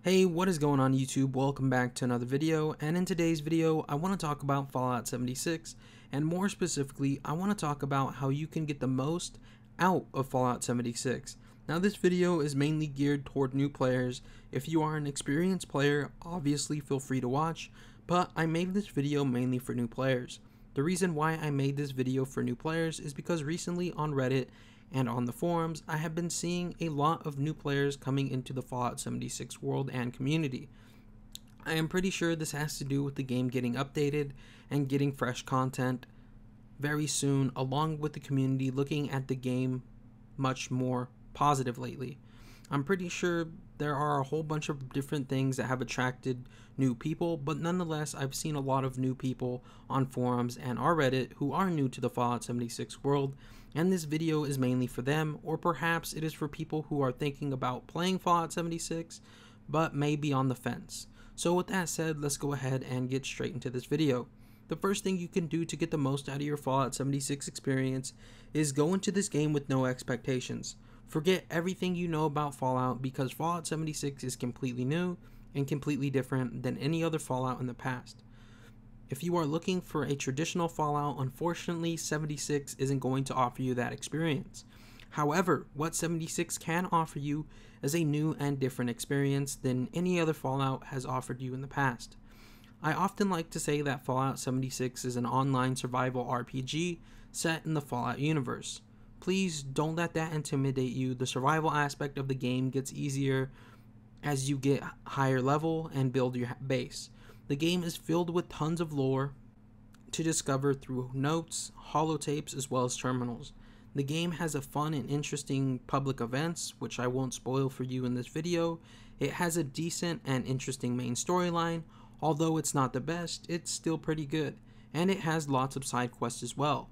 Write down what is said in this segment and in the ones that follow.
Hey, what is going on YouTube? Welcome back to another video, and in today's video I want to talk about Fallout 76, and more specifically I want to talk about how you can get the most out of Fallout 76. Now this video is mainly geared toward new players. If you are an experienced player, obviously feel free to watch, but I made this video mainly for new players. The reason why I made this video for new players is because recently on Reddit and on the forums, I have been seeing a lot of new players coming into the Fallout 76 world and community. I am pretty sure this has to do with the game getting updated and getting fresh content very soon, along with the community looking at the game much more positive lately. I'm pretty sure there are a whole bunch of different things that have attracted new people, but nonetheless I've seen a lot of new people on forums and our Reddit who are new to the Fallout 76 world, and this video is mainly for them, or perhaps it is for people who are thinking about playing Fallout 76 but may be on the fence. So with that said, let's go ahead and get straight into this video. The first thing you can do to get the most out of your Fallout 76 experience is go into this game with no expectations. Forget everything you know about Fallout, because Fallout 76 is completely new and completely different than any other Fallout in the past. If you are looking for a traditional Fallout, unfortunately 76 isn't going to offer you that experience. However, what 76 can offer you is a new and different experience than any other Fallout has offered you in the past. I often like to say that Fallout 76 is an online survival RPG set in the Fallout universe. Please don't let that intimidate you. The survival aspect of the game gets easier as you get higher level and build your base. The game is filled with tons of lore to discover through notes, holotapes, as well as terminals. The game has a fun and interesting public events, which I won't spoil for you in this video. It has a decent and interesting main storyline. Although it's not the best, it's still pretty good. And it has lots of side quests as well.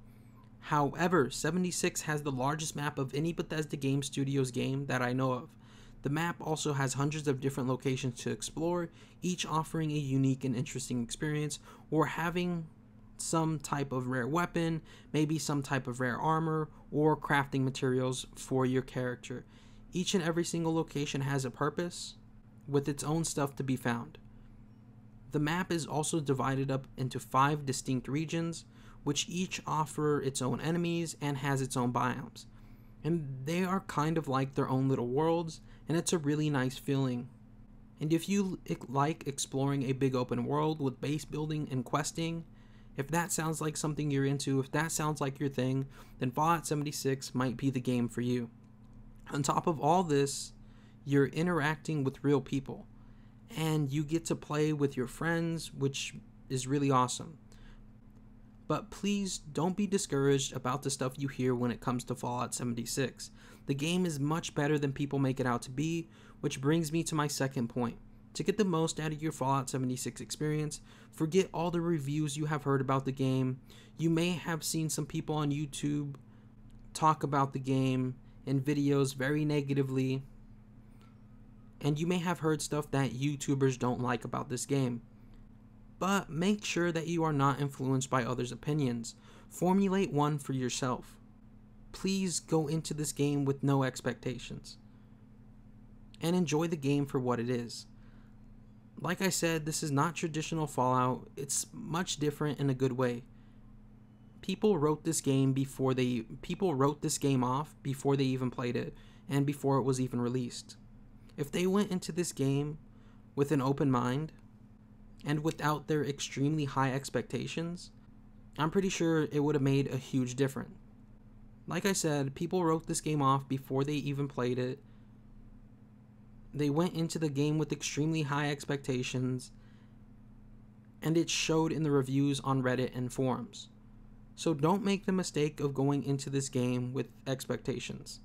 However, 76 has the largest map of any Bethesda Game Studios game that I know of. The map also has hundreds of different locations to explore, each offering a unique and interesting experience, or having some type of rare weapon, maybe some type of rare armor, or crafting materials for your character. Each and every single location has a purpose, with its own stuff to be found. The map is also divided up into 5 distinct regions, which each offer its own enemies and has its own biomes. And they are kind of like their own little worlds, and it's a really nice feeling. And if you like exploring a big open world with base building and questing, if that sounds like something you're into, if that sounds like your thing, then Fallout 76 might be the game for you. On top of all this, you're interacting with real people, and you get to play with your friends, which is really awesome. But please don't be discouraged about the stuff you hear when it comes to Fallout 76. The game is much better than people make it out to be, which brings me to my second point. To get the most out of your Fallout 76 experience, forget all the reviews you have heard about the game. You may have seen some people on YouTube talk about the game in videos very negatively, and you may have heard stuff that YouTubers don't like about this game. But make sure that you are not influenced by others' opinions. Formulate one for yourself. Please go into this game with no expectations, and enjoy the game for what it is. Like I said, this is not traditional Fallout. It's much different in a good way. People wrote this game off before they even played it, and before it was even released. If they went into this game with an open mind and without their extremely high expectations, I'm pretty sure it would have made a huge difference. Like I said, people wrote this game off before they even played it. They went into the game with extremely high expectations, and it showed in the reviews on Reddit and forums. So don't make the mistake of going into this game with expectations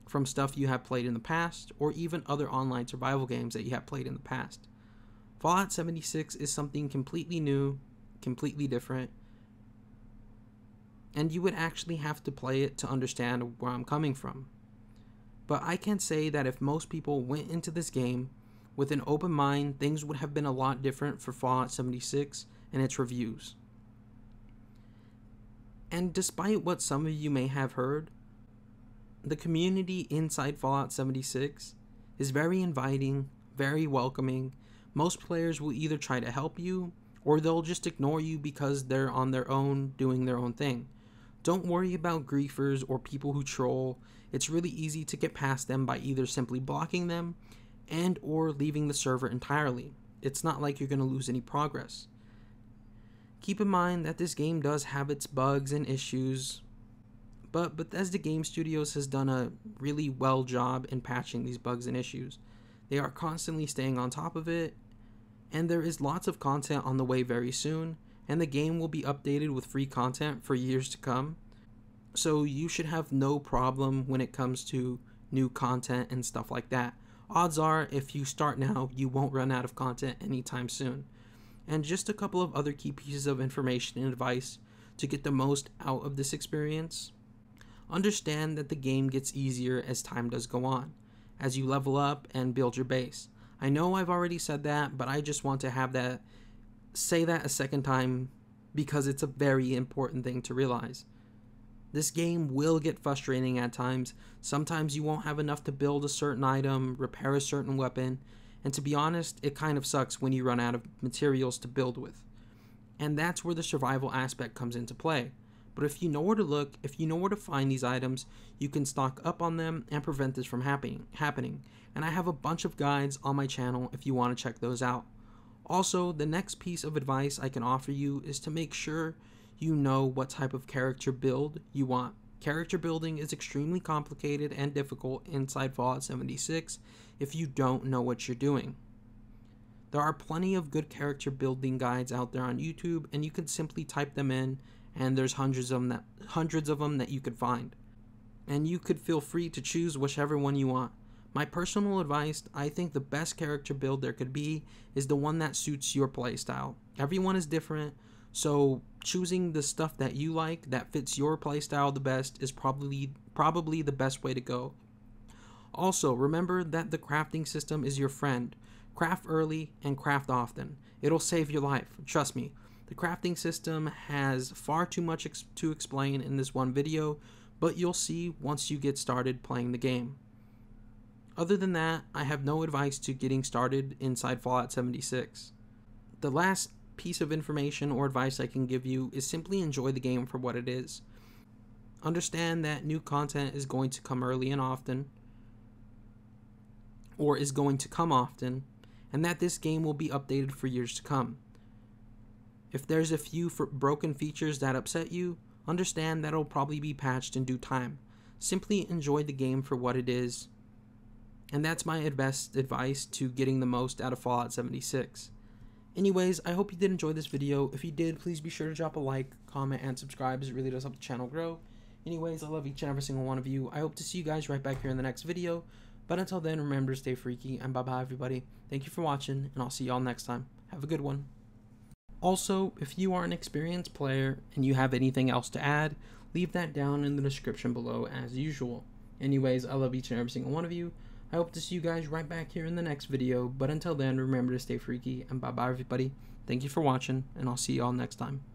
from stuff you have played in the past, or even other online survival games that you have played in the past. Fallout 76 is something completely new, completely different, and you would actually have to play it to understand where I'm coming from. But I can say that if most people went into this game with an open mind, things would have been a lot different for Fallout 76 and its reviews. And despite what some of you may have heard, the community inside Fallout 76 is very inviting, very welcoming. Most players will either try to help you or they'll just ignore you because they're on their own doing their own thing. Don't worry about griefers or people who troll. It's really easy to get past them by either simply blocking them and or leaving the server entirely. It's not like you're going to lose any progress. Keep in mind that this game does have its bugs and issues, but Bethesda Game Studios has done a really well job in patching these bugs and issues. They are constantly staying on top of it, and there is lots of content on the way very soon, and the game will be updated with free content for years to come. So you should have no problem when it comes to new content and stuff like that. Odds are, if you start now, you won't run out of content anytime soon. And just a couple of other key pieces of information and advice to get the most out of this experience. Understand that the game gets easier as time does go on, as you level up and build your base. I know I've already said that, but I just want to say that a second time because it's a very important thing to realize. This game will get frustrating at times. Sometimes you won't have enough to build a certain item, repair a certain weapon, and to be honest, it kind of sucks when you run out of materials to build with. And that's where the survival aspect comes into play. But if you know where to look, if you know where to find these items, you can stock up on them and prevent this from happening. And I have a bunch of guides on my channel if you want to check those out. Also, the next piece of advice I can offer you is to make sure you know what type of character build you want. Character building is extremely complicated and difficult inside Fallout 76 if you don't know what you're doing. There are plenty of good character building guides out there on YouTube, and you can simply type them in, and there's hundreds of them that you could find. And you could feel free to choose whichever one you want. My personal advice, I think the best character build there could be is the one that suits your playstyle. Everyone is different, so choosing the stuff that you like, that fits your playstyle the best, is probably the best way to go. Also, remember that the crafting system is your friend. Craft early and craft often. It'll save your life, trust me. The crafting system has far too much to explain in this one video, but you'll see once you get started playing the game. Other than that, I have no advice to getting started inside Fallout 76. The last piece of information or advice I can give you is simply enjoy the game for what it is. Understand that new content is going to come early and often, or is going to come often, and that this game will be updated for years to come. If there's a few broken features that upset you, understand that it'll probably be patched in due time. Simply enjoy the game for what it is. And that's my best advice to getting the most out of Fallout 76. Anyways, I hope you did enjoy this video. If you did, please be sure to drop a like, comment, and subscribe, as it really does help the channel grow. Anyways, I love each and every single one of you. I hope to see you guys right back here in the next video. But until then, remember to stay freaky, and bye-bye everybody. Thank you for watching, and I'll see y'all next time. Have a good one. Also, if you are an experienced player and you have anything else to add, leave that down in the description below as usual. Anyways, I love each and every single one of you. I hope to see you guys right back here in the next video, but until then, remember to stay freaky, and bye-bye everybody. Thank you for watching, and I'll see y'all next time.